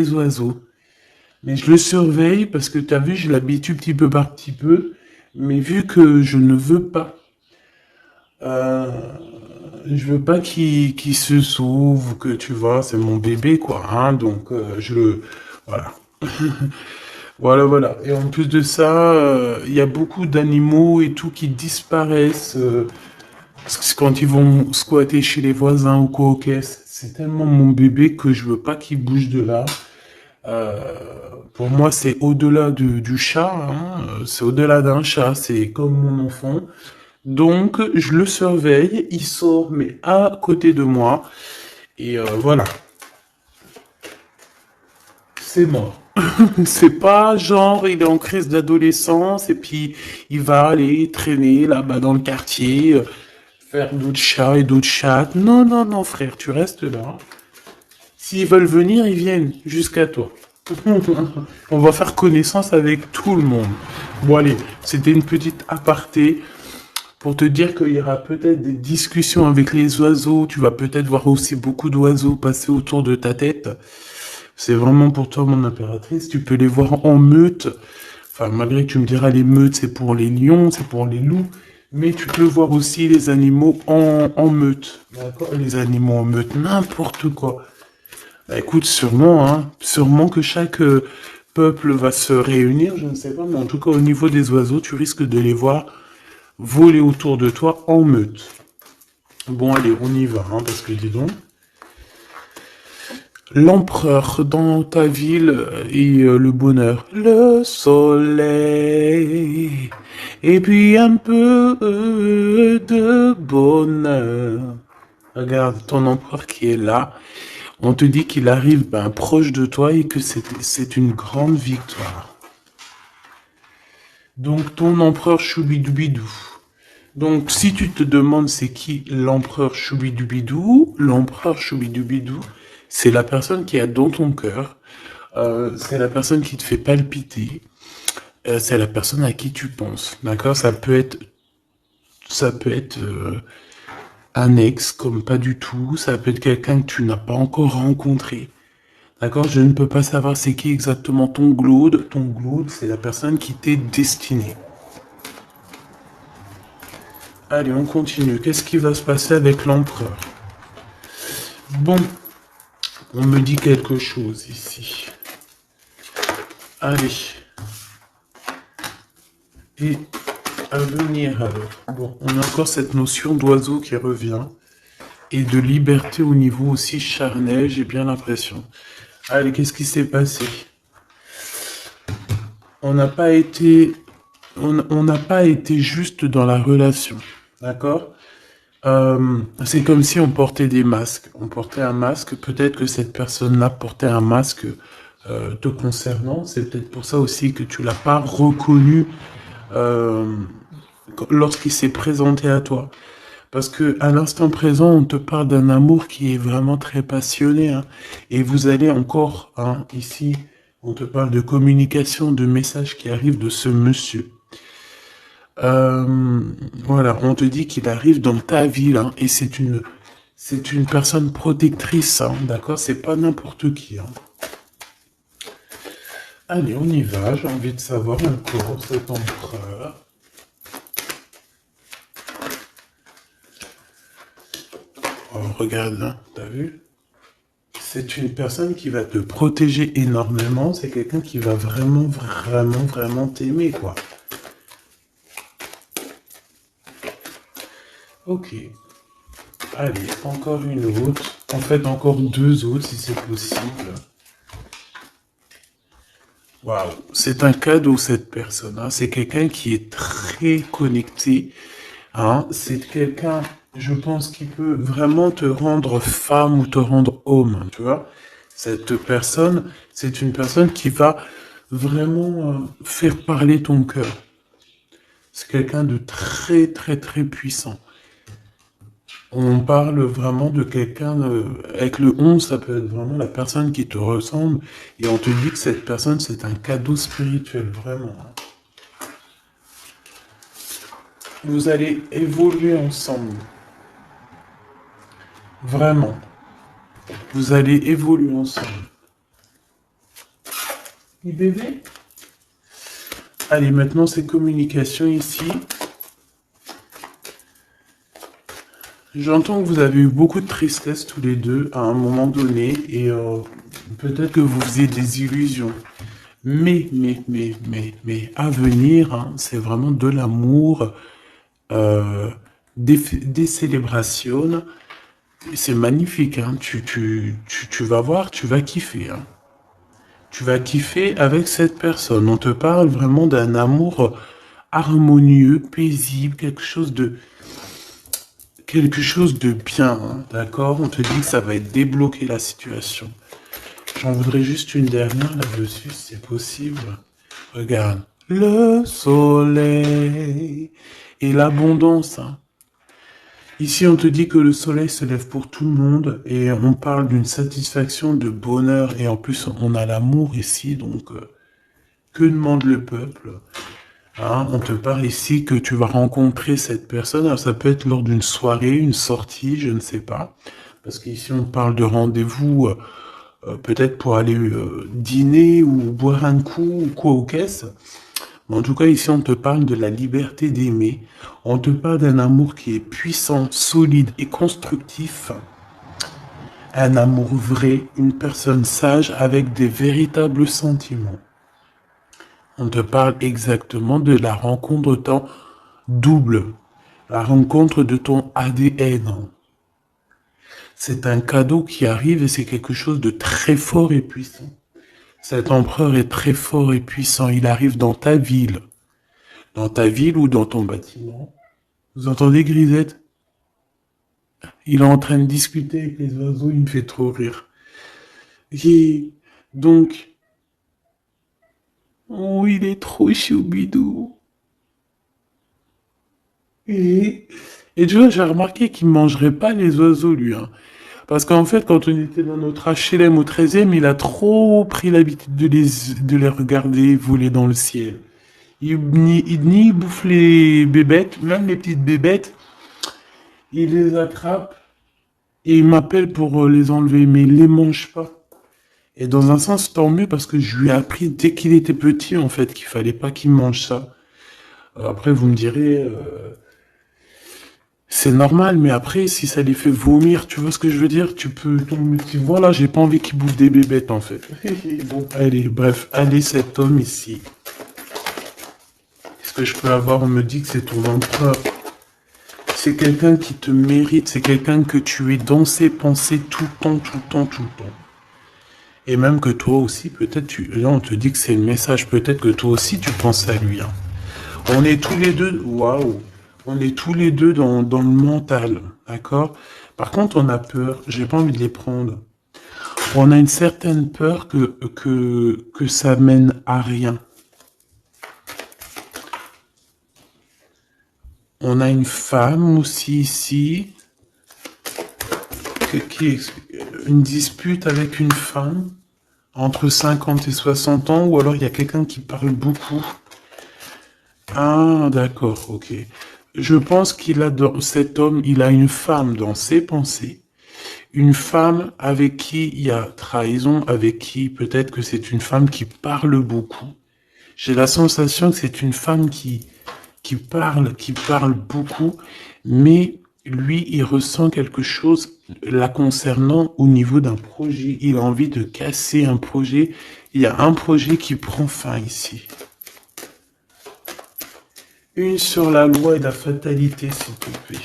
les oiseaux. Mais je le surveille parce que tu as vu, je l'habitue petit peu par petit peu. Mais vu que je ne veux pas, euh, je veux pas qu'il se sauve, que tu vois, c'est mon bébé, quoi. Hein, donc, je le... Voilà. Voilà, voilà. Et en plus de ça, il y a beaucoup d'animaux et tout qui disparaissent quand ils vont squatter chez les voisins ou quoi. Ok, c'est tellement mon bébé que je veux pas qu'il bouge de là. Euh, pour moi, c'est au-delà du chat. Hein, c'est au-delà d'un chat. C'est comme mon enfant. Donc, je le surveille. Il sort, mais à côté de moi. Et voilà, c'est mort. C'est pas genre il est en crise d'adolescence et puis il va aller traîner là-bas dans le quartier, faire d'autres chats et d'autres chattes. Non, non, non, frère, tu restes là. S'ils veulent venir, ils viennent jusqu'à toi. On va faire connaissance avec tout le monde. Bon, allez, c'était une petite aparté pour te dire qu'il y aura peut-être des discussions avec les oiseaux. Tu vas peut-être voir aussi beaucoup d'oiseaux passer autour de ta tête. C'est vraiment pour toi, mon impératrice. Tu peux les voir en meute. Enfin, malgré que tu me diras, les meutes, c'est pour les lions, c'est pour les loups. Mais tu peux voir aussi les animaux en meute. D'accord? Les animaux en meute, n'importe quoi. Bah, écoute, sûrement, hein. Sûrement que chaque peuple va se réunir, je ne sais pas. Mais en tout cas, au niveau des oiseaux, tu risques de les voir voler autour de toi en meute. Bon, allez, on y va, hein, parce que dis donc. L'empereur dans ta ville et le bonheur. Le soleil. Et puis un peu de bonheur. Regarde ton empereur qui est là. On te dit qu'il arrive proche de toi et que c'est une grande victoire. Donc ton empereur Choubidoubidou. Donc si tu te demandes c'est qui l'empereur Choubidoubidou, l'empereur Choubidoubidou, c'est la personne qui est dans ton cœur, c'est la personne qui te fait palpiter, c'est la personne à qui tu penses, d'accord? Ça peut être un ex comme pas du tout, ça peut être quelqu'un que tu n'as pas encore rencontré, d'accord? Je ne peux pas savoir c'est qui exactement ton glaude. Ton glaude, c'est la personne qui t'est destinée. Allez, on continue. Qu'est-ce qui va se passer avec l'empereur? Bon, on me dit quelque chose ici. Allez. Et à venir alors. Bon, on a encore cette notion d'oiseau qui revient. Et de liberté au niveau aussi charnel, j'ai bien l'impression. Allez, qu'est-ce qui s'est passé? On n'a pas été... On n'a pas été juste dans la relation. D'accord? C'est comme si on portait des masques. On portait un masque, peut-être que cette personne-là portait un masque te concernant. C'est peut-être pour ça aussi que tu l'as pas reconnu euh, lorsqu'il s'est présenté à toi. Parce que à l'instant présent, on te parle d'un amour qui est vraiment très passionné. Hein, et vous allez encore, hein, ici, on te parle de communication, de messages qui arrivent de ce monsieur. Voilà, on te dit qu'il arrive dans ta ville, hein, et c'est une personne protectrice, hein, d'accord? C'est pas n'importe qui, hein. Allez, on y va, j'ai envie de savoir encore cet empereur. Oh, regarde, hein, t'as vu? C'est une personne qui va te protéger énormément, c'est quelqu'un qui va vraiment, vraiment, vraiment t'aimer, quoi. Ok. Allez, encore une autre. En fait, encore deux autres si c'est possible. Waouh, c'est un cadeau cette personne. Hein. C'est quelqu'un qui est très connecté. Hein. C'est quelqu'un, je pense, qui peut vraiment te rendre femme ou te rendre homme. Tu vois, cette personne, c'est une personne qui va vraiment faire parler ton cœur. C'est quelqu'un de très, très, très puissant. On parle vraiment de quelqu'un, avec le 11, ça peut être vraiment la personne qui te ressemble, et on te dit que cette personne, c'est un cadeau spirituel, vraiment. Vous allez évoluer ensemble. Vraiment. Vous allez évoluer ensemble. bébé. Allez, maintenant c'est communication ici. J'entends que vous avez eu beaucoup de tristesse tous les deux à un moment donné et peut-être que vous faisiez des illusions. Mais, à venir, hein, c'est vraiment de l'amour, euh, des célébrations. C'est magnifique, hein. Tu vas voir, tu vas kiffer, hein. Tu vas kiffer avec cette personne. On te parle vraiment d'un amour harmonieux, paisible, quelque chose de bien, hein, d'accord? On te dit que ça va être débloqué la situation. J'en voudrais juste une dernière là-dessus, si c'est possible. Regarde. Le soleil et l'abondance, hein. Ici, on te dit que le soleil se lève pour tout le monde et on parle d'une satisfaction, de bonheur et en plus, on a l'amour ici, donc que demande le peuple? Hein, on te parle ici que tu vas rencontrer cette personne. Alors, ça peut être lors d'une soirée, une sortie, je ne sais pas. Parce qu'ici, on parle de rendez-vous, peut-être pour aller dîner ou boire un coup ou quoi aux caisses. Mais en tout cas, ici, on te parle de la liberté d'aimer. On te parle d'un amour qui est puissant, solide et constructif. Un amour vrai, une personne sage avec des véritables sentiments. On te parle exactement de la rencontre temps double, la rencontre de ton ADN. C'est un cadeau qui arrive et c'est quelque chose de très fort et puissant. Cet empereur est très fort et puissant. Il arrive dans ta ville. Dans ta ville ou dans ton bâtiment. Vous entendez, Grisette? Il est en train de discuter avec les oiseaux, il me fait trop rire. Et donc, oh, il est trop choubidou. Et, et tu vois, j'ai remarqué qu'il ne mangerait pas les oiseaux, lui, hein. Parce qu'en fait, quand on était dans notre HLM au 13e, il a trop pris l'habitude de les regarder voler dans le ciel. Il bouffe les bébêtes, même les petites bébêtes, il les attrape et il m'appelle pour les enlever, mais il les mange pas. Et dans un sens, tant mieux parce que je lui ai appris dès qu'il était petit, en fait, qu'il fallait pas qu'il mange ça. Après, vous me direz, c'est normal, mais après, si ça les fait vomir, tu vois ce que je veux dire? Tu peux tomber, voilà, j'ai pas envie qu'ils bouffent des bébêtes, en fait. Bon, allez, bref, allez, cet homme ici. Qu'est-ce que je peux avoir? On me dit que c'est ton empereur. C'est quelqu'un qui te mérite, c'est quelqu'un que tu es dans ses pensées tout le temps, tout le temps, tout le temps. Et même que toi aussi, peut-être, là, on te dit que c'est le message, peut-être que toi aussi, tu penses à lui, hein. On est tous les deux, waouh, on est tous les deux dans le mental, d'accord? Par contre, on a peur, j'ai pas envie de les prendre. On a une certaine peur que ça mène à rien. On a une femme aussi ici, une dispute avec une femme entre 50 et 60 ans, ou alors il y a quelqu'un qui parle beaucoup. Ah, d'accord, ok. Je pense cet homme, il a une femme dans ses pensées, une femme avec qui il y a trahison, avec qui peut-être que c'est une femme qui parle beaucoup. J'ai la sensation que c'est une femme qui parle beaucoup, mais lui, il ressent quelque chose la concernant au niveau d'un projet. Il a envie de casser un projet. Il y a un projet qui prend fin ici. Une sur la loi et la fatalité, s'il te plaît.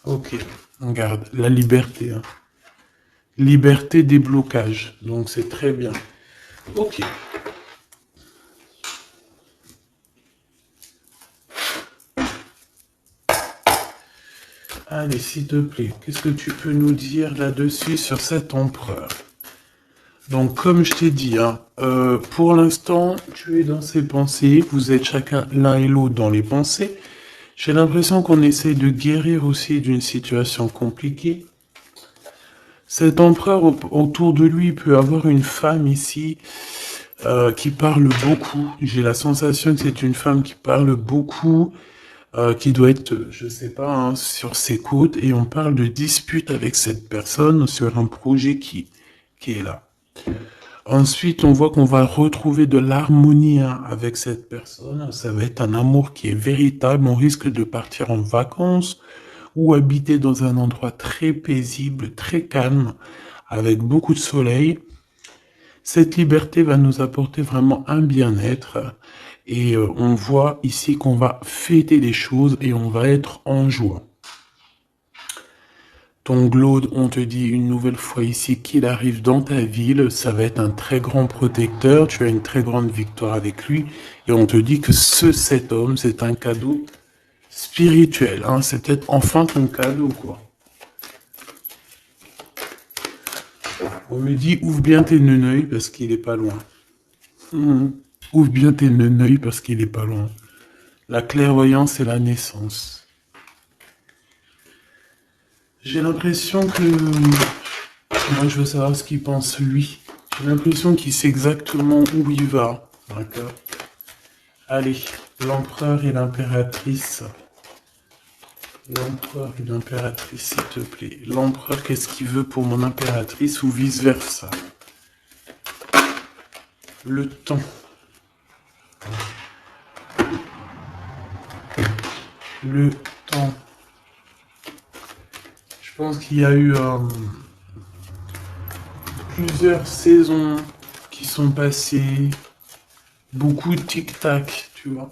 Ok, regarde, la liberté, hein. Liberté des blocages, donc c'est très bien. Ok. Allez, s'il te plaît, qu'est-ce que tu peux nous dire là-dessus sur cet empereur? Donc, comme je t'ai dit, hein, pour l'instant, tu es dans ses pensées, vous êtes chacun l'un et l'autre dans les pensées. J'ai l'impression qu'on essaie de guérir aussi d'une situation compliquée. Cet empereur, autour de lui, peut avoir une femme ici qui parle beaucoup. J'ai la sensation que c'est une femme qui parle beaucoup, qui doit être, je sais pas, hein, sur ses côtes. Et on parle de dispute avec cette personne sur un projet qui est là. Ensuite, on voit qu'on va retrouver de l'harmonie avec cette personne. Ça va être un amour qui est véritable. On risque de partir en vacances ou habiter dans un endroit très paisible, très calme, avec beaucoup de soleil. Cette liberté va nous apporter vraiment un bien-être. Et on voit ici qu'on va fêter les choses et on va être en joie. Ton Glaude, on te dit une nouvelle fois ici qu'il arrive dans ta ville, ça va être un très grand protecteur, tu as une très grande victoire avec lui, et on te dit que cet homme, c'est un cadeau spirituel, hein, c'est peut-être enfin ton cadeau, quoi. On me dit, ouvre bien tes neneuils parce qu'il est pas loin. Ouvre bien tes neneuils parce qu'il est pas loin. La clairvoyance et la naissance. J'ai l'impression que... Moi, je veux savoir ce qu'il pense, lui. J'ai l'impression qu'il sait exactement où il va. D'accord. Allez, l'empereur et l'impératrice. L'empereur et l'impératrice, s'il te plaît. L'empereur, qu'est-ce qu'il veut pour mon impératrice ou vice-versa? Le temps. Le temps. Je pense qu'il y a eu plusieurs saisons qui sont passées, beaucoup de tic-tac, tu vois.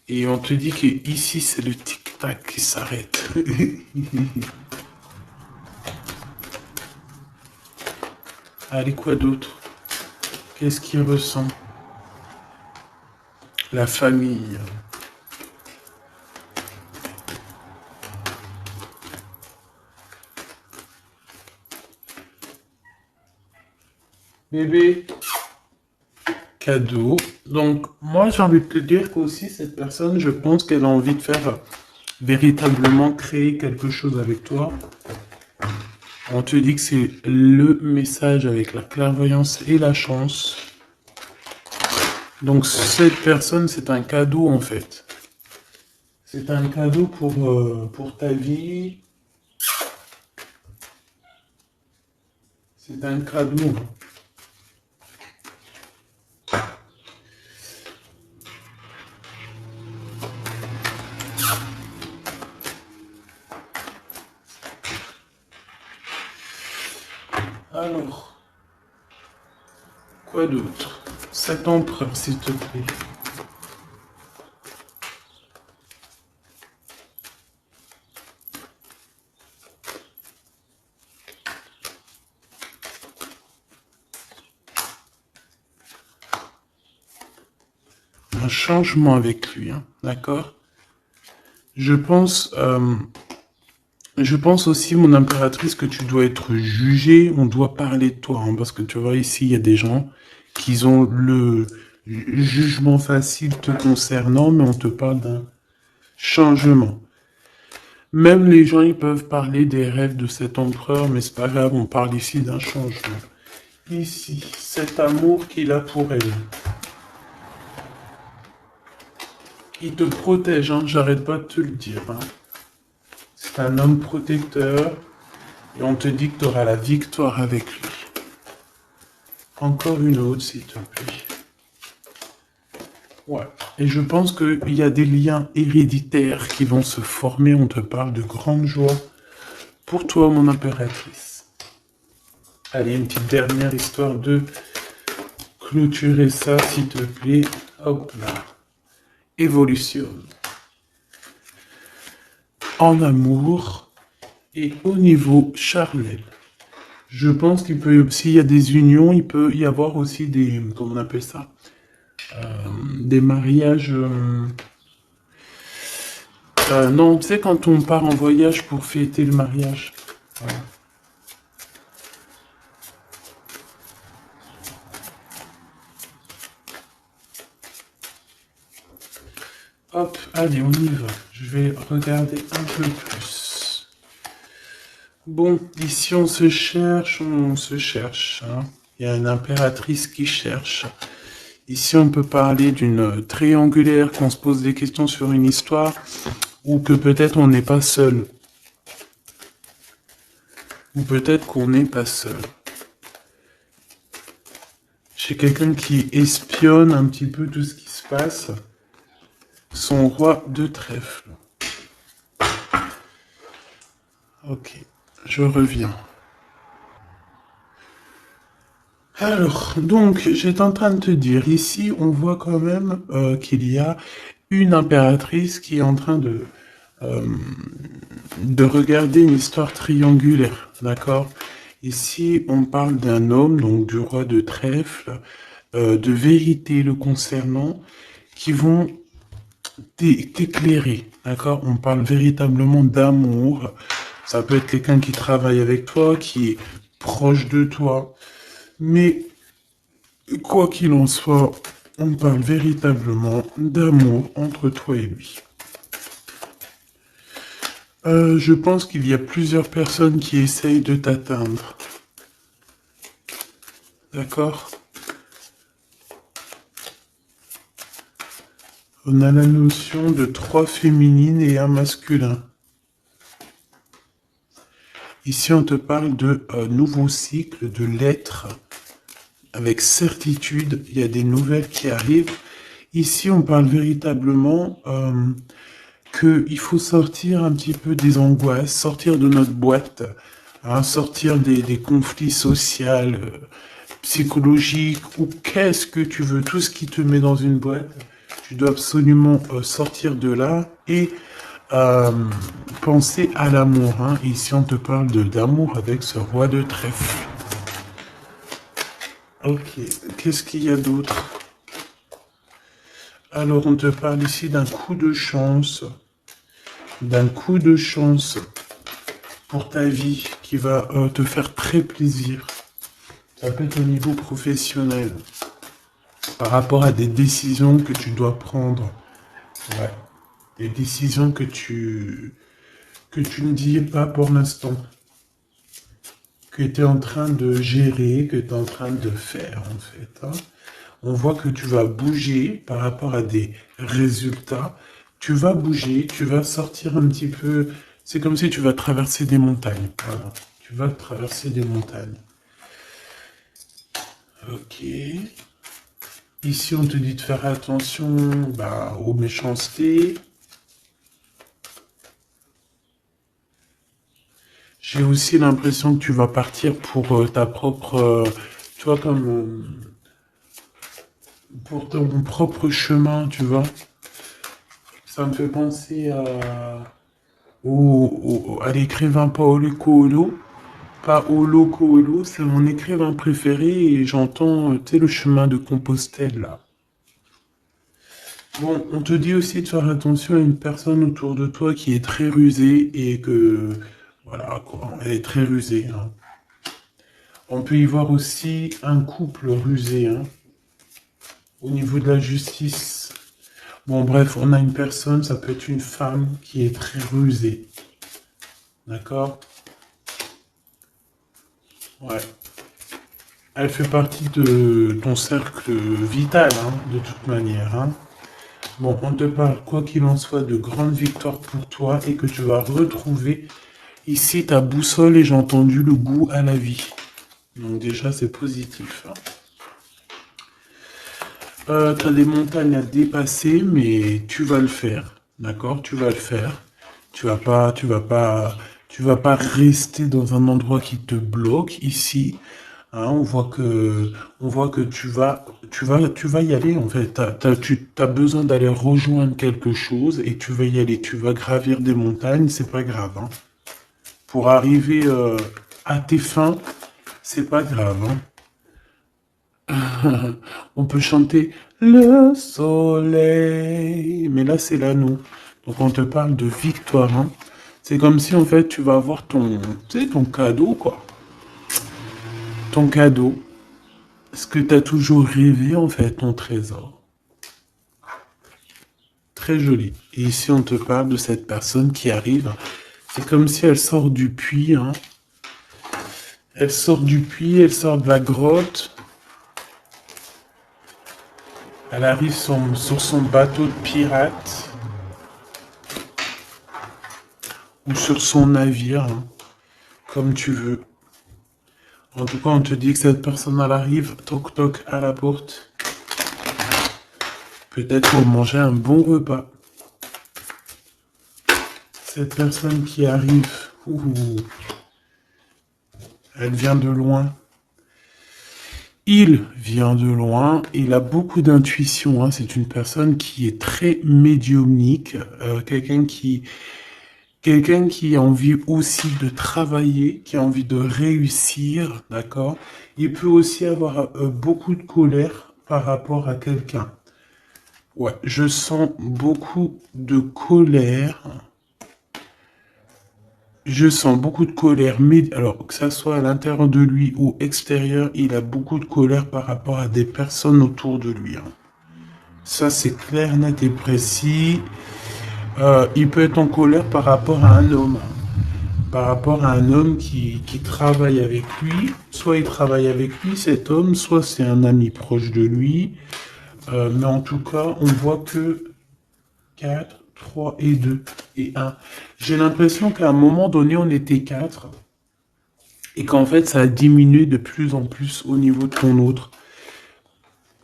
Et on te dit que ici c'est le tic-tac qui s'arrête. Allez, quoi d'autre? Qu'est-ce qu'il ressent? La famille. Bébé, cadeau. Donc, moi, j'ai envie de te dire qu'aussi, cette personne, je pense qu'elle a envie de faire véritablement créer quelque chose avec toi. On te dit que c'est le message avec la clairvoyance et la chance. Donc, cette personne, c'est un cadeau, en fait. C'est un cadeau pour ta vie. C'est un cadeau. Alors, quoi d'autre? Cet empereur, s'il te plaît. Un changement avec lui, hein, d'accord? Je pense aussi, mon impératrice, que tu dois être jugée, on doit parler de toi, hein, parce que tu vois, ici, il y a des gens qui ont le jugement facile te concernant, mais on te parle d'un changement. Même les gens, ils peuvent parler des rêves de cet empereur, mais c'est pas grave, on parle ici d'un changement. Ici, cet amour qu'il a pour elle. Il te protège, hein, j'arrête pas de te le dire, hein. C'est un homme protecteur et on te dit que tu auras la victoire avec lui. Encore une autre, s'il te plaît. Ouais. Et je pense qu'il y a des liens héréditaires qui vont se former. On te parle de grande joie pour toi, mon impératrice. Allez, une petite dernière histoire de clôturer ça, s'il te plaît. Hop là. Évolution. En amour et au niveau charnel. Je pense qu'il peut, s'il y a des unions, il peut y avoir aussi des, comment on appelle ça, des mariages. Non, tu sais, quand on part en voyage pour fêter le mariage. Voilà. Hop, allez, on y va. Je vais regarder un peu plus. Bon, ici on se cherche, hein. Il y a une impératrice qui cherche. Ici on peut parler d'une triangulaire, qu'on se pose des questions sur une histoire, ou que peut-être on n'est pas seul. Ou peut-être qu'on n'est pas seul. J'ai quelqu'un qui espionne un petit peu tout ce qui se passe. Son roi de trèfle. Ok, je reviens. Alors, donc, j'étais en train de te dire, ici, on voit quand même qu'il y a une impératrice qui est en train euh, de regarder une histoire triangulaire, d'accord? Ici, on parle d'un homme, donc du roi de trèfle, de vérité le concernant, qui vont t'éclairer, d'accord? On parle véritablement d'amour. Ça peut être quelqu'un qui travaille avec toi, qui est proche de toi. Mais quoi qu'il en soit, on parle véritablement d'amour entre toi et lui. Je pense qu'il y a plusieurs personnes qui essayent de t'atteindre. D'accord? On a la notion de 3 féminines et un masculin. Ici, on te parle de nouveau cycle, de l'être. Avec certitude, il y a des nouvelles qui arrivent. Ici, on parle véritablement qu'il faut sortir un petit peu des angoisses, sortir de notre boîte, hein, sortir des conflits sociaux, psychologiques, ou qu'est-ce que tu veux, tout ce qui te met dans une boîte, tu dois absolument sortir de là et euh, penser à l'amour. Hein. Ici, on te parle d'amour avec ce roi de trèfle. Ok, qu'est-ce qu'il y a d'autre? Alors, on te parle ici d'un coup de chance pour ta vie qui va te faire très plaisir. Ça peut être au niveau professionnel, par rapport à des décisions que tu dois prendre. Ouais. Des décisions que tu ne dis pas pour l'instant, que tu es en train de gérer, que tu es en train de faire en fait. Hein. On voit que tu vas bouger par rapport à des résultats. Tu vas bouger, tu vas sortir un petit peu. C'est comme si tu vas traverser des montagnes. Voilà. Tu vas traverser des montagnes. Ok. Ici, on te dit de faire attention aux méchancetés. J'ai aussi l'impression que tu vas partir pour ta propre, tu vois, comme pour ton propre chemin, tu vois. Ça me fait penser à l'écrivain Paolo Coelho. Paolo Coelho, c'est mon écrivain préféré et j'entends, tu sais, le chemin de Compostelle, là. Bon, on te dit aussi de faire attention à une personne autour de toi qui est très rusée et que, voilà, quoi, elle est très rusée, hein. On peut y voir aussi un couple rusé, hein, au niveau de la justice. Bon, bref, on a une personne, ça peut être une femme qui est très rusée. D'accord? Ouais. Elle fait partie de ton cercle vital, hein, de toute manière. Hein. Bon, on te parle, quoi qu'il en soit, de grandes victoires pour toi et que tu vas retrouver ici ta boussole et j'ai entendu le goût à la vie. Donc déjà, c'est positif. Hein. Tu as des montagnes à dépasser, mais tu vas le faire. D'accord? Tu vas le faire. Tu vas pas rester dans un endroit qui te bloque ici. Hein, on voit que tu vas y aller en fait. Tu as besoin d'aller rejoindre quelque chose et tu vas y aller. Tu vas gravir des montagnes, c'est pas grave. Hein. Pour arriver à tes fins, c'est pas grave. Hein. On peut chanter le soleil, mais là c'est l'anneau. Donc on te parle de victoire. Hein. C'est comme si en fait tu vas avoir tu sais, ton cadeau quoi. Ton cadeau. Ce que tu as toujours rêvé en fait, ton trésor. Très joli. Et ici on te parle de cette personne qui arrive. C'est comme si elle sort du puits. Hein. Elle sort du puits, elle sort de la grotte. Elle arrive sur son bateau de pirate. Ou sur son navire, hein, comme tu veux. En tout cas, on te dit que cette personne, elle arrive, toc toc, à la porte. Peut-être pour manger un bon repas. Cette personne qui arrive, elle vient de loin. Il vient de loin, il a beaucoup d'intuition, hein. C'est une personne qui est très médiumnique, quelqu'un qui a envie aussi de travailler, qui a envie de réussir, d'accord? Il peut aussi avoir beaucoup de colère par rapport à quelqu'un. Ouais, je sens beaucoup de colère. Je sens beaucoup de colère, mais alors que ça soit à l'intérieur de lui ou extérieur, il a beaucoup de colère par rapport à des personnes autour de lui, hein. Ça, c'est clair, net et précis. Il peut être en colère par rapport à un homme, par rapport à un homme qui travaille avec lui. Soit il travaille avec lui, cet homme, soit c'est un ami proche de lui. Mais en tout cas, on voit que 4, 3 et 2 et un. J'ai l'impression qu'à un moment donné, on était 4 et qu'en fait, ça a diminué de plus en plus au niveau de ton autre.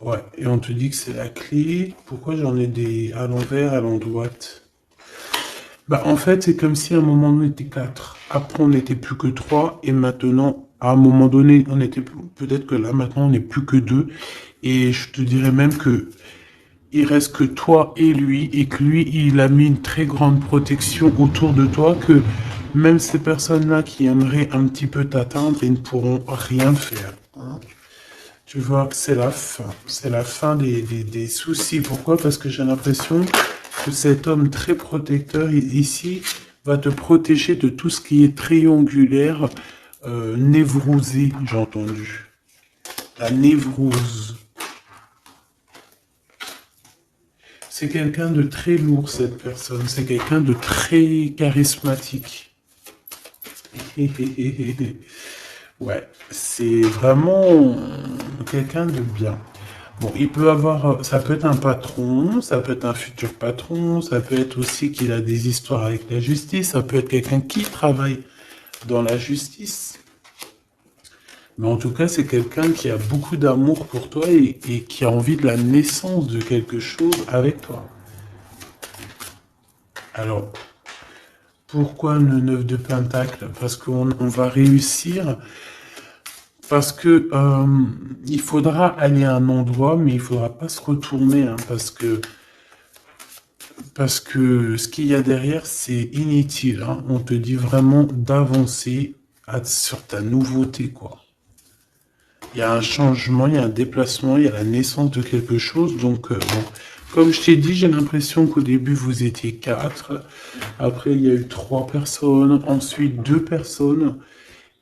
Ouais, et on te dit que c'est la clé. Pourquoi j'en ai des à l'envers, à l'endroit? Bah, en fait, c'est comme si à un moment on était 4. Après, on n'était plus que 3. Et maintenant, à un moment donné, on était peut-être que là, maintenant, on n'est plus que 2. Et je te dirais même que il reste que toi et lui. Et que lui, il a mis une très grande protection autour de toi. Que même ces personnes-là qui aimeraient un petit peu t'atteindre, ils ne pourront rien faire, hein. Tu vois, c'est la fin. C'est la fin des soucis. Pourquoi? Parce que j'ai l'impression que cet homme très protecteur ici va te protéger de tout ce qui est triangulaire, névrosé, j'ai entendu. La névrose. C'est quelqu'un de très lourd, cette personne. C'est quelqu'un de très charismatique. Ouais, c'est vraiment quelqu'un de bien. Bon, il peut avoir, ça peut être un patron, ça peut être un futur patron, ça peut être aussi qu'il a des histoires avec la justice, ça peut être quelqu'un qui travaille dans la justice. Mais en tout cas, c'est quelqu'un qui a beaucoup d'amour pour toi et qui a envie de la naissance de quelque chose avec toi. Alors, pourquoi le 9 de Pentacle? Parce qu'on va réussir. Parce que il faudra aller à un endroit, mais il faudra pas se retourner, hein, parce que ce qu'il y a derrière, c'est inutile, hein. On te dit vraiment d'avancer sur ta nouveauté, quoi. Il y a un changement, il y a un déplacement, il y a la naissance de quelque chose. Donc, bon, comme je t'ai dit, j'ai l'impression qu'au début, vous étiez 4. Après, il y a eu 3 personnes. Ensuite, 2 personnes.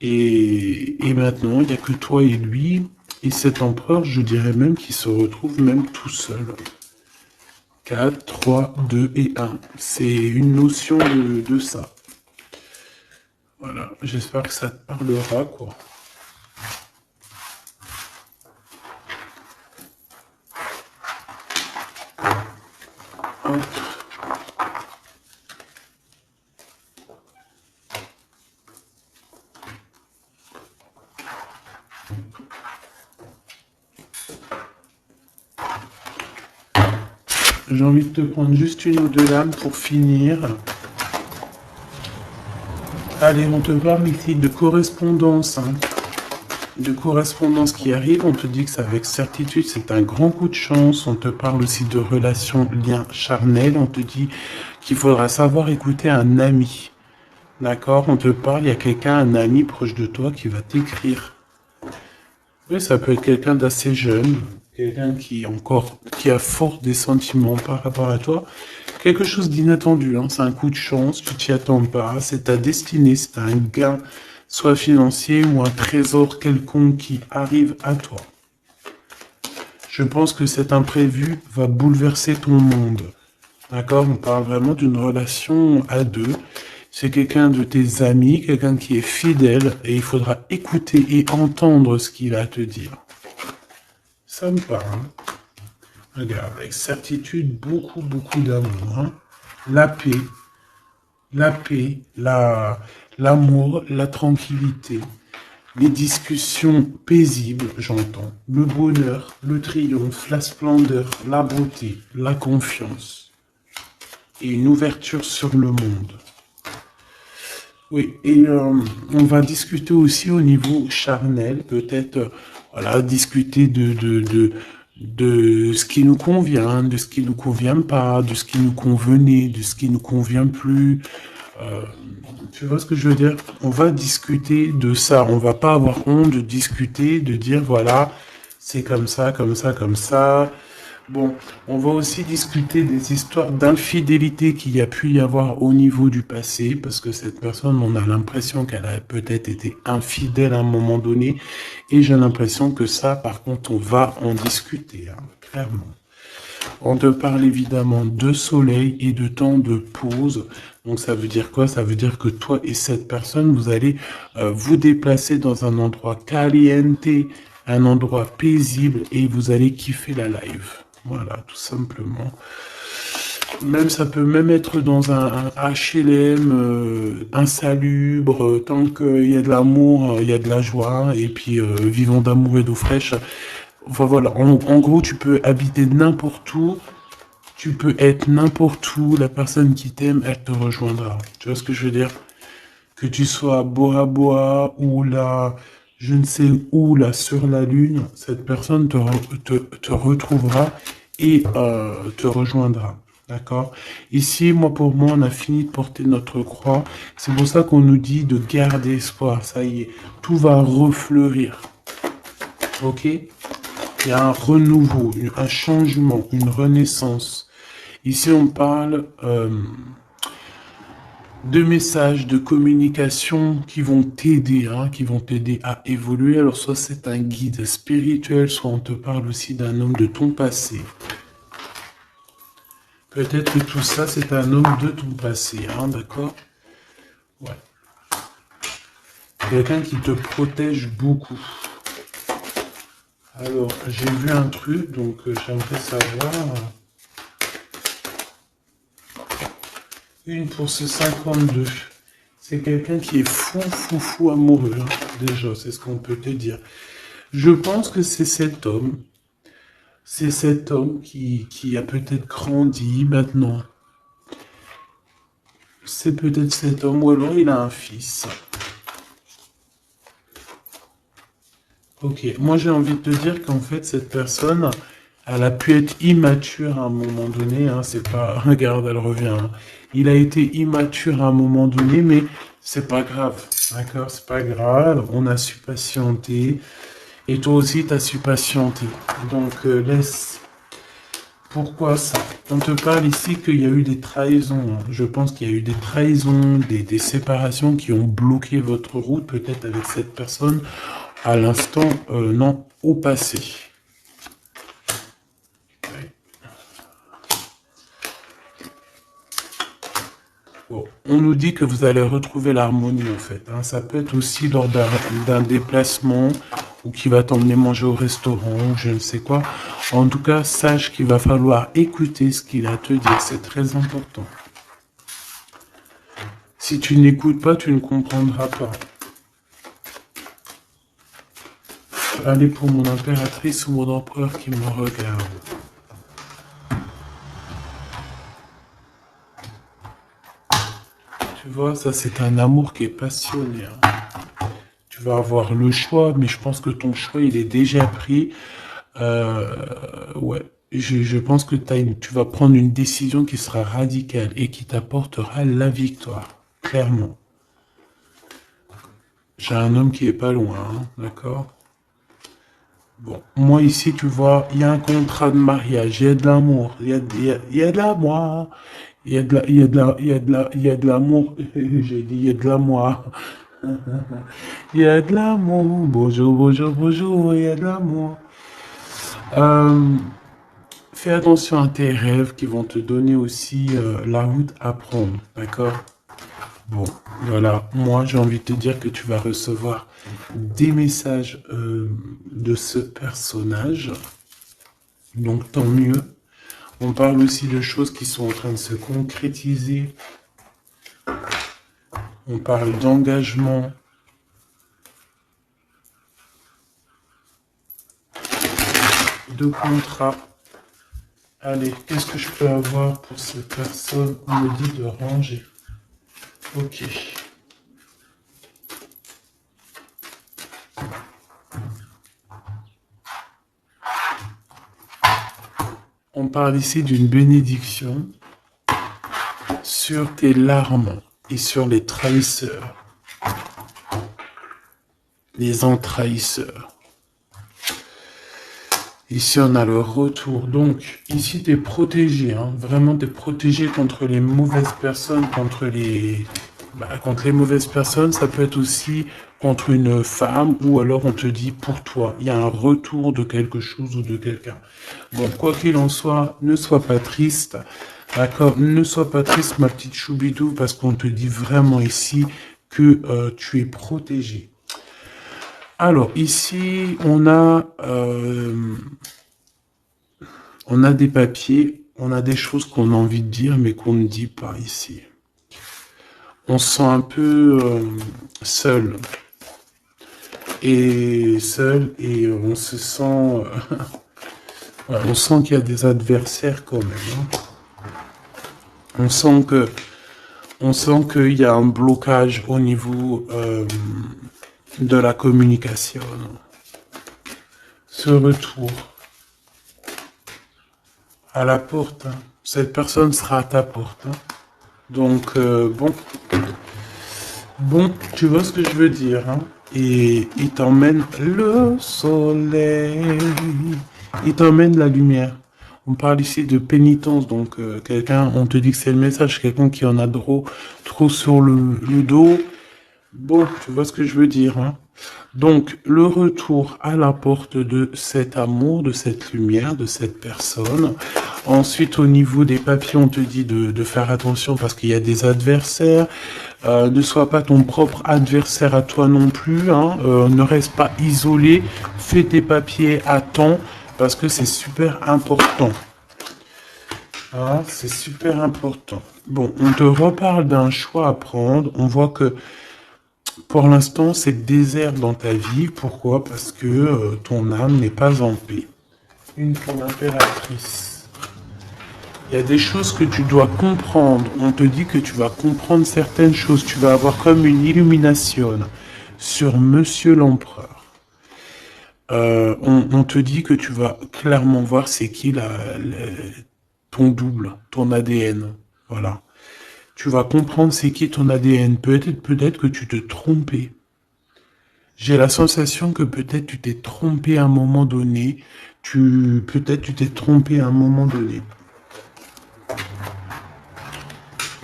Et maintenant, il n'y a que toi et lui. Et cet empereur, je dirais même qu'il se retrouve même tout seul. 4, 3, 2 et 1. C'est une notion de ça. Voilà, j'espère que ça te parlera, quoi. Hop. J'ai envie de te prendre juste une ou deux lames pour finir. Allez, on te parle ici de correspondance, hein. De correspondance qui arrive, on te dit que c'est avec certitude, c'est un grand coup de chance. On te parle aussi de relations, liens charnels. On te dit qu'il faudra savoir écouter un ami. D'accord? On te parle, il y a quelqu'un, un ami proche de toi qui va t'écrire. Oui, ça peut être quelqu'un d'assez jeune, quelqu'un qui a fort des sentiments par rapport à toi. Quelque chose d'inattendu, hein. C'est un coup de chance, tu t'y attends pas, c'est ta destinée, c'est un gain, soit financier ou un trésor quelconque qui arrive à toi. Je pense que cet imprévu va bouleverser ton monde. D'accord? On parle vraiment d'une relation à deux. C'est quelqu'un de tes amis, quelqu'un qui est fidèle, et il faudra écouter et entendre ce qu'il a à te dire. Ça me parle. Regarde, avec certitude, beaucoup, beaucoup d'amour, hein. La paix, l'amour, la tranquillité. les discussions paisibles, j'entends, le bonheur, le triomphe, la splendeur, la beauté, la confiance et une ouverture sur le monde. Oui, et on va discuter aussi au niveau charnel, peut-être, voilà, discuter de ce qui nous convient, de ce qui nous convient pas, de ce qui nous convenait, de ce qui nous convient plus. Euh, Tu vois ce que je veux dire? On va discuter de ça. On va pas avoir honte de discuter, de dire voilà, c'est comme ça, comme ça, comme ça. Bon, on va aussi discuter des histoires d'infidélité qu'il y a pu y avoir au niveau du passé, parce que cette personne, on a l'impression qu'elle a peut-être été infidèle à un moment donné, et j'ai l'impression que ça, par contre, on va en discuter, hein, clairement. On te parle évidemment de soleil et de temps de pause. Donc ça veut dire quoi? Ça veut dire que toi et cette personne, vous allez vous déplacer dans un endroit caliente, un endroit paisible et vous allez kiffer la live. Voilà, tout simplement. Même ça peut même être dans un HLM insalubre, tant qu'il y a de l'amour, il y a de la joie, et puis vivons d'amour et d'eau fraîche. Enfin voilà, en gros, tu peux habiter n'importe où, tu peux être n'importe où, la personne qui t'aime, elle te rejoindra. Tu vois ce que je veux dire? Que tu sois à Bora Bora ou là, je ne sais où, là, sur la Lune, cette personne te retrouvera et te rejoindra. D'accord? Ici, moi, pour moi, on a fini de porter notre croix. C'est pour ça qu'on nous dit de garder espoir. Ça y est, tout va refleurir. Ok? Il y a un renouveau, un changement, une renaissance. Ici, on parle de messages, de communication qui vont t'aider, hein, qui vont t'aider à évoluer. Alors, soit c'est un guide spirituel, soit on te parle aussi d'un homme de ton passé. Peut-être que tout ça, c'est un homme de ton passé, hein, d'accord? Ouais. Quelqu'un qui te protège beaucoup. Alors, j'ai vu un truc, donc j'aimerais savoir... Une pour ce 52. C'est quelqu'un qui est fou amoureux, hein, déjà, c'est ce qu'on peut te dire. Je pense que c'est cet homme. C'est cet homme qui a peut-être grandi maintenant. C'est peut-être cet homme, ou alors il a un fils. Ok, moi j'ai envie de te dire qu'en fait, cette personne, elle a pu être immature à un moment donné, hein, c'est pas... Regarde, elle revient. Hein. Il a été immature à un moment donné, mais c'est pas grave, d'accord? C'est pas grave, on a su patienter, et toi aussi, t'as su patienter. Donc, laisse... Pourquoi ça? On te parle ici qu'il y a eu des trahisons. Hein. Je pense qu'il y a eu des trahisons, des séparations qui ont bloqué votre route, peut-être avec cette personne, à l'instant, non, au passé. Bon, on nous dit que vous allez retrouver l'harmonie en fait. Hein. Ça peut être aussi lors d'un déplacement ou qui va t'emmener manger au restaurant ou je ne sais quoi. En tout cas, sache qu'il va falloir écouter ce qu'il a à te dire. C'est très important. Si tu n'écoutes pas, tu ne comprendras pas. Allez pour mon impératrice ou mon empereur qui me regarde. Tu vois, ça c'est un amour qui est passionné. Hein. Tu vas avoir le choix, mais je pense que ton choix il est déjà pris. Ouais, je pense que tu vas prendre une décision qui sera radicale et qui t'apportera la victoire, clairement. J'ai un homme qui est pas loin, hein, d'accord? Bon, moi ici, tu vois, il y a un contrat de mariage, il y a de l'amour, il y a de l'amour, il y a de l'amour, j'ai dit, il y a de l'amour. Il y a de l'amour, bonjour, bonjour, bonjour, il y a de l'amour. Euh, Fais attention à tes rêves qui vont te donner aussi la route à prendre, d'accord? Bon, voilà, moi j'ai envie de te dire que tu vas recevoir des messages de ce personnage, donc tant mieux. On parle aussi de choses qui sont en train de se concrétiser. On parle d'engagement. de contrat. Allez, qu'est-ce que je peux avoir pour cette personne? On me dit de ranger. Ok. On parle ici d'une bénédiction sur tes larmes et sur les trahisseurs, les entrahisseurs. Ici, on a le retour. Donc, ici, tu es protégé. Hein. Vraiment, tu es protégé contre les mauvaises personnes, contre les mauvaises personnes. Ça peut être aussi contre une femme ou alors on te dit pour toi. Il y a un retour de quelque chose ou de quelqu'un. Bon, quoi qu'il en soit, ne sois pas triste. D'accord? Ne sois pas triste, ma petite choubidou, parce qu'on te dit vraiment ici que tu es protégé. Alors, ici, on a des papiers, on a des choses qu'on a envie de dire, mais qu'on ne dit pas ici. On se sent un peu seul. Et on se sent... ouais, on sent qu'il y a des adversaires quand même. Hein. On sent qu'il y a un blocage au niveau... de la communication. Ce retour à la porte, hein. Cette personne sera à ta porte. Hein. Donc, bon, tu vois ce que je veux dire. Hein. Et il t'emmène le soleil, il t'emmène la lumière. On parle ici de pénitence, donc quelqu'un, on te dit que c'est le message, quelqu'un qui en a trop sur le dos. Bon, tu vois ce que je veux dire, hein? Donc, le retour à la porte de cet amour, de cette lumière, de cette personne. Ensuite, au niveau des papiers, on te dit de faire attention parce qu'il y a des adversaires. Ne sois pas ton propre adversaire à toi non plus, hein. Ne reste pas isolé. Fais tes papiers à temps parce que c'est super important. Ah, c'est super important. Bon, on te reparle d'un choix à prendre. On voit que pour l'instant, c'est désert dans ta vie. Pourquoi? Parce que ton âme n'est pas en paix. Une femme impératrice. Il y a des choses que tu dois comprendre. On te dit que tu vas comprendre certaines choses. Tu vas avoir comme une illumination sur Monsieur l'Empereur. On te dit que tu vas clairement voir c'est qui ton double, ton ADN. Voilà. Tu vas comprendre c'est qui ton ADN. Peut-être que tu te trompais. J'ai la sensation que peut-être tu t'es trompé à un moment donné. Peut-être tu t'es trompé à un moment donné.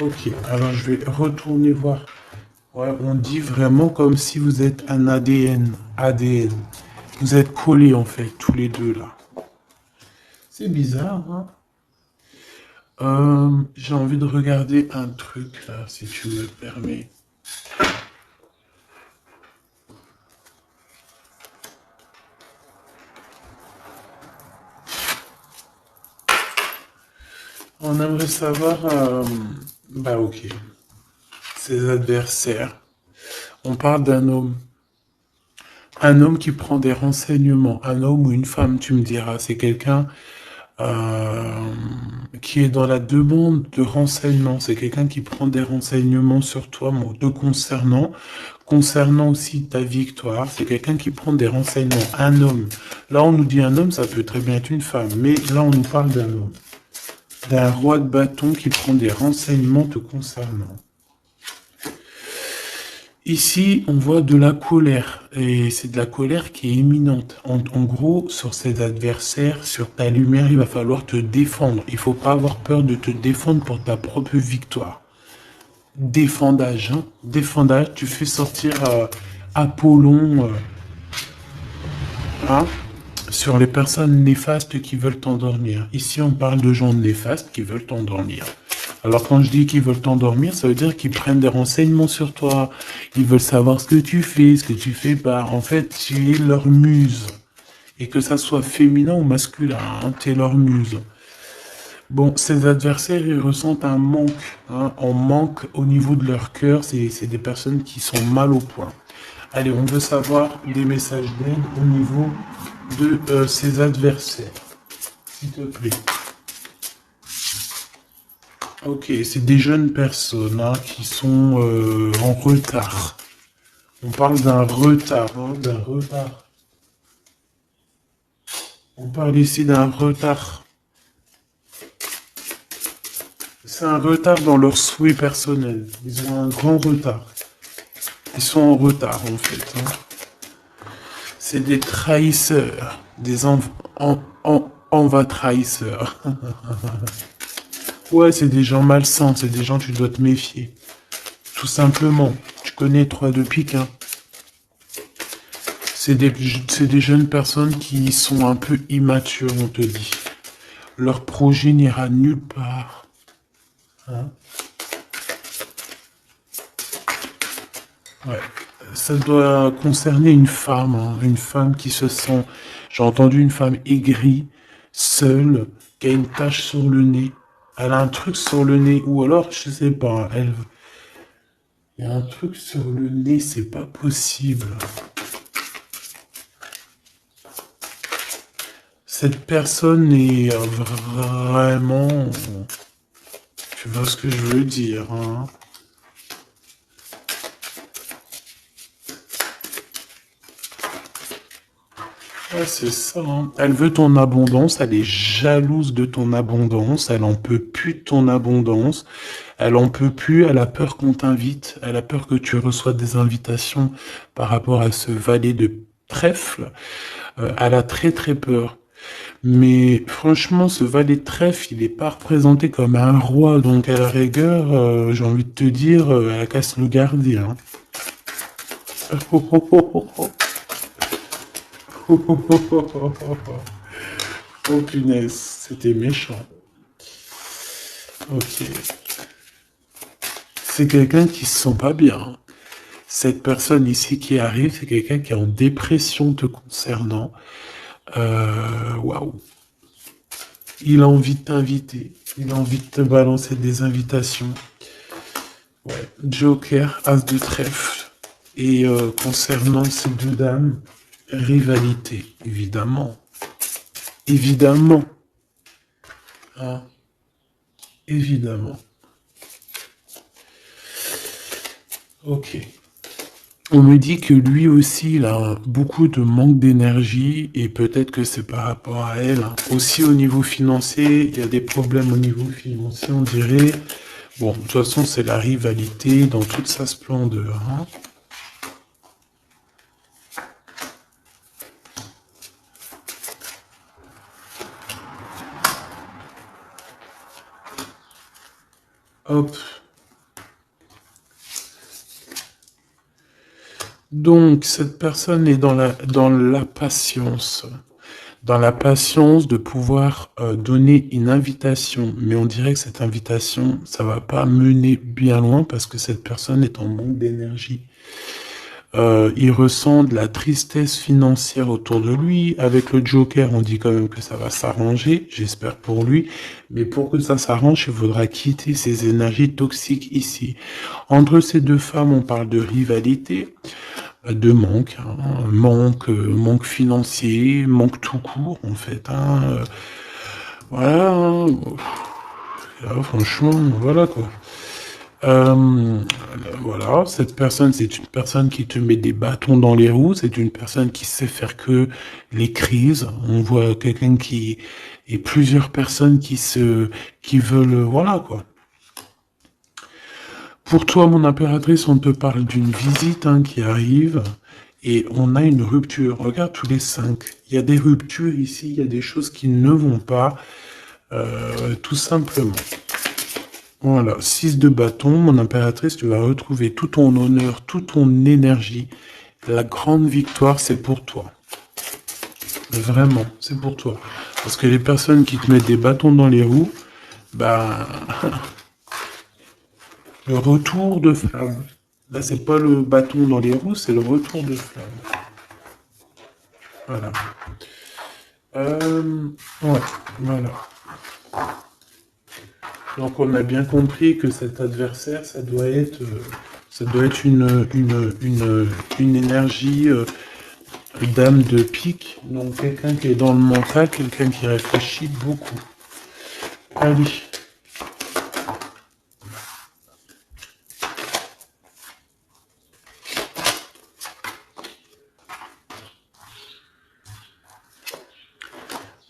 Ok, alors je vais retourner voir. Ouais, on dit vraiment comme si vous êtes un ADN. Vous êtes collés en fait, tous les deux là. C'est bizarre, hein? J'ai envie de regarder un truc là, si tu me permets. On aimerait savoir, ok, ses adversaires. On parle d'un homme. Un homme qui prend des renseignements. Un homme ou une femme, tu me diras. C'est quelqu'un qui est dans la demande de renseignements. C'est quelqu'un qui prend des renseignements sur toi, te concernant aussi ta victoire. C'est quelqu'un qui prend des renseignements. Un homme. Là, on nous dit un homme, ça peut très bien être une femme. Mais là, on nous parle d'un homme. D'un roi de bâton qui prend des renseignements te concernant. Ici, on voit de la colère, et c'est de la colère qui est imminente. En gros, sur ces adversaires, sur ta lumière, il va falloir te défendre. Il faut pas avoir peur de te défendre pour ta propre victoire. Défendage, hein. Défendage, tu fais sortir Apollon, hein, sur les personnes néfastes qui veulent t'endormir. Ici, on parle de gens néfastes qui veulent t'endormir. Alors quand je dis qu'ils veulent t'endormir, ça veut dire qu'ils prennent des renseignements sur toi. Ils veulent savoir ce que tu fais pas. En fait, tu es leur muse. Et que ça soit féminin ou masculin, hein, tu es leur muse. Bon, ces adversaires, ils ressentent un manque. Hein, un manque au niveau de leur cœur. C'est des personnes qui sont mal au point. Allez, on veut savoir des messages d'aide au niveau de ces adversaires. s'il te plaît. Ok, c'est des jeunes personnes hein, qui sont en retard. On parle d'un retard, hein, d'un retard. On parle ici d'un retard. C'est un retard dans leurs souhaits personnels. Ils ont un grand retard. Ils sont en retard en fait. Hein. C'est des trahisseurs, des enva trahisseurs. Ouais, c'est des gens malsains, c'est des gens tu dois te méfier. Tout simplement. Tu connais 3 de pique, hein. C'est des jeunes personnes qui sont un peu immatures, on te dit. Leur projet n'ira nulle part. Hein. Ouais. Ça doit concerner une femme, hein. Une femme qui se sent... J'ai entendu une femme aigrie, seule, qui a une tache sur le nez. Elle a un truc sur le nez, ou alors, je sais pas, il y a un truc sur le nez, c'est pas possible. Cette personne est vraiment... Tu vois ce que je veux dire, hein? Ouais, c'est ça, hein. Elle veut ton abondance, elle est jalouse de ton abondance, elle en peut plus de ton abondance, elle en peut plus, elle a peur qu'on t'invite, elle a peur que tu reçoives des invitations par rapport à ce valet de trèfle. Elle a très très peur. Mais franchement, ce valet de trèfle, il est pas représenté comme un roi, donc à la rigueur, j'ai envie de te dire, elle casse le garder, hein. Oh, oh, oh, oh, oh. Oh, oh, oh, oh, oh, oh, oh. Oh, punaise, c'était méchant. Ok. C'est quelqu'un qui se sent pas bien, hein. Cette personne ici qui arrive, c'est quelqu'un qui est en dépression te concernant. Waouh. Il a envie de t'inviter. Il a envie de te balancer des invitations. Ouais. Joker, As de trèfle. Et concernant ces deux dames, rivalité, évidemment. Évidemment. Hein, évidemment. Ok. On me dit que lui aussi, il a beaucoup de manque d'énergie et peut-être que c'est par rapport à elle, hein. Aussi au niveau financier, il y a des problèmes au niveau financier, on dirait. Bon, de toute façon, c'est la rivalité dans toute sa splendeur, hein. Hop. Donc, cette personne est dans la patience. Dans la patience de pouvoir donner une invitation. Mais on dirait que cette invitation, ça va pas mener bien loin parce que cette personne est en manque d'énergie. Il ressent de la tristesse financière autour de lui. Avec le Joker, on dit quand même que ça va s'arranger, j'espère pour lui. Mais pour que ça s'arrange, il faudra quitter ces énergies toxiques ici. Entre ces deux femmes, on parle de rivalité, de manque, hein, manque financier, manque tout court en fait. Hein, voilà, hein. Là, franchement, voilà quoi. Euh, voilà, cette personne, c'est une personne qui te met des bâtons dans les roues, c'est une personne qui sait faire que les crises. On voit quelqu'un qui et plusieurs personnes qui veulent, voilà quoi. Pour toi, mon impératrice, on te parle d'une visite hein, qui arrive et on a une rupture. Regarde tous les 5. Il y a des ruptures ici, il y a des choses qui ne vont pas, tout simplement. Voilà, 6 de bâton, mon impératrice, tu vas retrouver tout ton honneur, toute ton énergie. La grande victoire, c'est pour toi. Vraiment, c'est pour toi. Parce que les personnes qui te mettent des bâtons dans les roues, bah, le retour de flamme. Là, c'est pas le bâton dans les roues, c'est le retour de flamme. Voilà. Ouais, voilà. Donc on a bien compris que cet adversaire, ça doit être une énergie Dame de pique, donc quelqu'un qui est dans le mental, quelqu'un qui réfléchit beaucoup. Allez.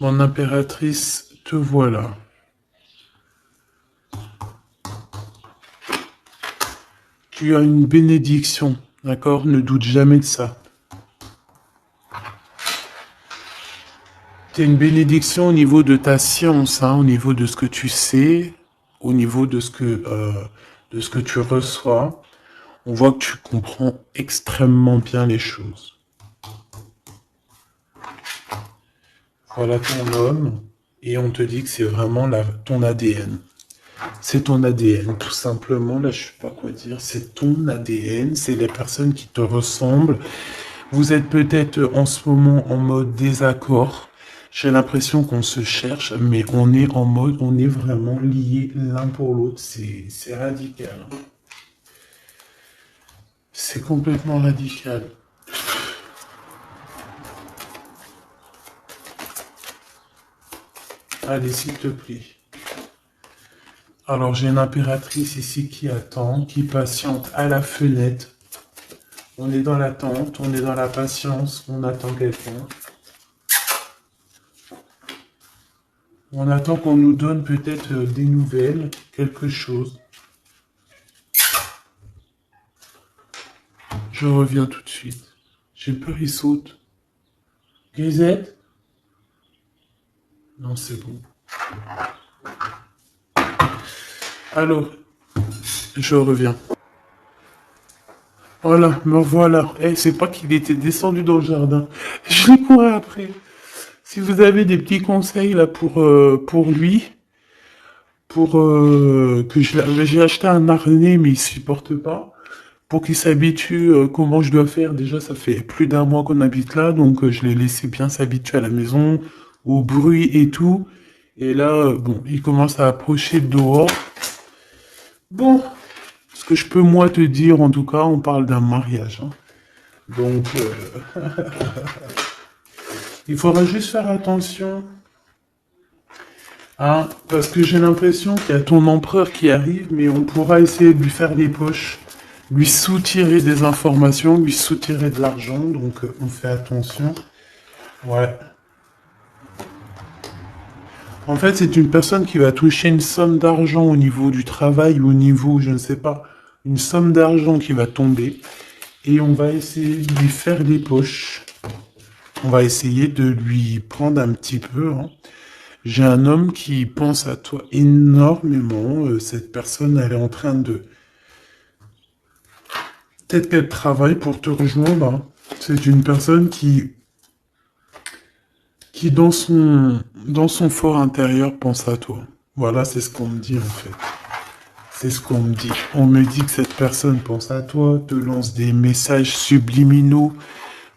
Mon impératrice, te voilà. Tu as une bénédiction, d'accord? Ne doute jamais de ça. Tu as une bénédiction au niveau de ta science, hein, au niveau de ce que tu sais, au niveau de ce que tu reçois. On voit que tu comprends extrêmement bien les choses. Voilà ton homme, et on te dit que c'est vraiment ton ADN. C'est ton ADN, tout simplement. Là, je sais pas quoi dire. C'est ton ADN, c'est les personnes qui te ressemblent. Vous êtes peut-être en ce moment en mode désaccord. J'ai l'impression qu'on se cherche, mais on est en mode, on est vraiment liés l'un pour l'autre. C'est radical. C'est complètement radical. Allez, s'il te plaît. Alors, j'ai une impératrice ici qui attend, qui patiente à la fenêtre. On est dans l'attente, on est dans la patience, on attend quelqu'un. On attend qu'on nous donne peut-être des nouvelles, quelque chose. Je reviens tout de suite. J'ai peur, il saute. Grisette? Non, c'est bon. Alors, je reviens. Voilà, me revoilà. Eh, c'est pas qu'il était descendu dans le jardin. Je l'ai couru après. Si vous avez des petits conseils là pour lui, j'ai acheté un harnais mais il supporte pas. Pour qu'il s'habitue, comment je dois faire. Déjà, ça fait plus d'un mois qu'on habite là, donc je l'ai laissé bien s'habituer à la maison, au bruit et tout. Et là, bon, il commence à approcher de dehors. Bon, ce que je peux moi te dire, en tout cas, on parle d'un mariage. Hein. Donc, il faudra juste faire attention. Hein, parce que j'ai l'impression qu'il y a ton empereur qui arrive, mais on pourra essayer de lui faire les poches, lui soutirer des informations, lui soutirer de l'argent, donc on fait attention. Ouais. En fait, c'est une personne qui va toucher une somme d'argent au niveau du travail ou au niveau, je ne sais pas, une somme d'argent qui va tomber, et on va essayer de lui faire les poches. On va essayer de lui prendre un petit peu, hein. J'ai un homme qui pense à toi énormément. Cette personne, elle est en train de... Peut-être qu'elle travaille pour te rejoindre. Hein. C'est une personne qui dans son fort intérieur, pense à toi. Voilà, c'est ce qu'on me dit en fait. C'est ce qu'on me dit. On me dit que cette personne pense à toi, te lance des messages subliminaux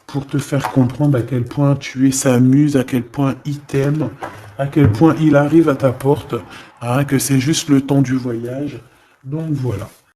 pour te faire comprendre à quel point tu es sa muse, à quel point il t'aime, à quel point il arrive à ta porte, hein, que c'est juste le temps du voyage. Donc voilà.